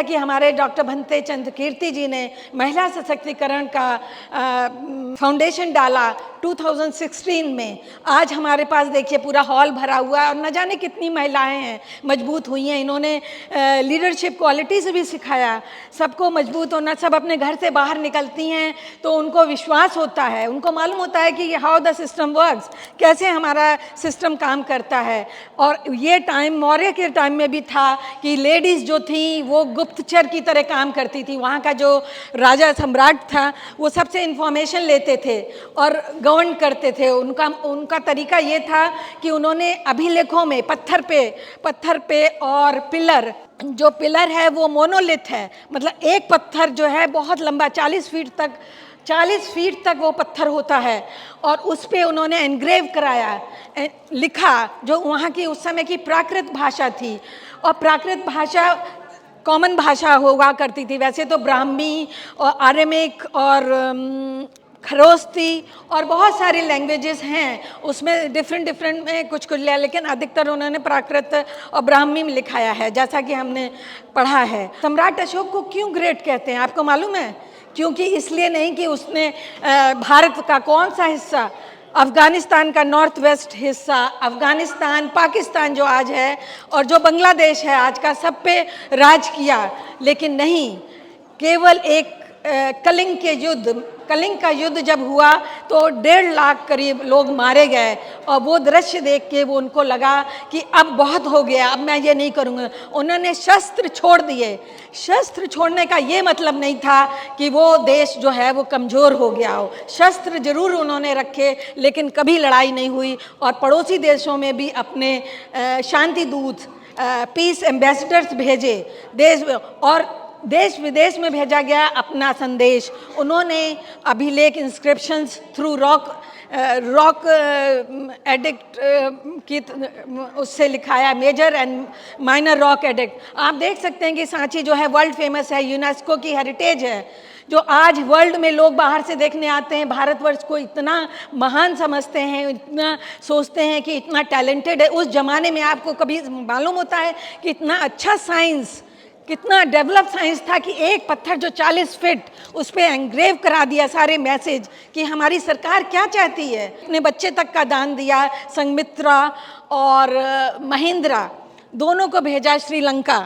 कि हमारे डॉक्टर भंते चंद्र कीर्ति जी ने महिला सशक्तिकरण का फाउंडेशन डाला 2016 में। आज हमारे पास देखिए पूरा हॉल भरा हुआ है और न जाने कितनी महिलाएं हैं मजबूत हुई हैं। इन्होंने लीडरशिप क्वालिटी से भी सिखाया सबको मजबूत होना। सब अपने घर से बाहर निकलती हैं तो उनको विश्वास होता है, उनको मालूम होता है कि हाउ द सिस्टम वर्क्स, कैसे हमारा सिस्टम काम करता है। और ये टाइम मौर्य के टाइम में भी था कि लेडीज़ जो थी वो गुप्तचर की तरह काम करती थी। वहाँ का जो राजा सम्राट था वो सबसे इन्फॉर्मेशन लेते थे और गवर्न करते थे। उनका तरीका ये था कि उन्होंने अभिलेखों में पत्थर पे और पिलर, जो पिलर है वो मोनोलिथ है, मतलब एक पत्थर जो है बहुत लंबा 40 फीट तक वो पत्थर होता है और उस पे उन्होंने एनग्रेव कराया, लिखा, जो वहाँ की उस समय की प्राकृत भाषा थी। और प्राकृत भाषा कॉमन भाषा हुआ करती थी। वैसे तो ब्राह्मी और आरेमिक और खरोस्ती और बहुत सारी लैंग्वेजेस हैं, उसमें डिफरेंट में कुछ लिया, लेकिन अधिकतर उन्होंने प्राकृत और ब्राह्मी में लिखाया है, जैसा कि हमने पढ़ा है। सम्राट अशोक को क्यों ग्रेट कहते हैं आपको मालूम है? क्योंकि इसलिए नहीं कि उसने भारत का कौन सा हिस्सा, अफ़गानिस्तान का नॉर्थ वेस्ट हिस्सा, अफ़गानिस्तान, पाकिस्तान जो आज है और जो बांग्लादेश है आज का, सब पे राज किया, लेकिन नहीं, केवल एक कलिंग का युद्ध जब हुआ तो 1.5 लाख करीब लोग मारे गए। और वो दृश्य देख के वो उनको लगा कि अब बहुत हो गया, अब मैं ये नहीं करूँगा। उन्होंने शस्त्र छोड़ दिए। शस्त्र छोड़ने का ये मतलब नहीं था कि वो देश जो है वो कमज़ोर हो गया हो। शस्त्र जरूर उन्होंने रखे, लेकिन कभी लड़ाई नहीं हुई। और पड़ोसी देशों में भी अपने शांति दूत, पीस एम्बेसडर्स भेजे, देश विदेश में भेजा गया अपना संदेश। उन्होंने अभिलेख इंस्क्रिप्शंस थ्रू रॉक एडिक्ट की उससे लिखाया, major and minor rock edict. आप देख सकते हैं कि सांची जो है वर्ल्ड फेमस है, यूनेस्को की हेरिटेज है, जो आज वर्ल्ड में लोग बाहर से देखने आते हैं। भारतवर्ष को इतना महान समझते हैं, इतना सोचते हैं कि इतना टैलेंटेड है। उस ज़माने में आपको कभी मालूम होता है कि इतना अच्छा साइंस, कितना डेवलप साइंस था कि एक पत्थर जो 40 फीट, उस पर एंग्रेव करा दिया सारे मैसेज कि हमारी सरकार क्या चाहती है। अपने बच्चे तक का दान दिया। संघमित्रा और महेंद्रा दोनों को भेजा श्रीलंका।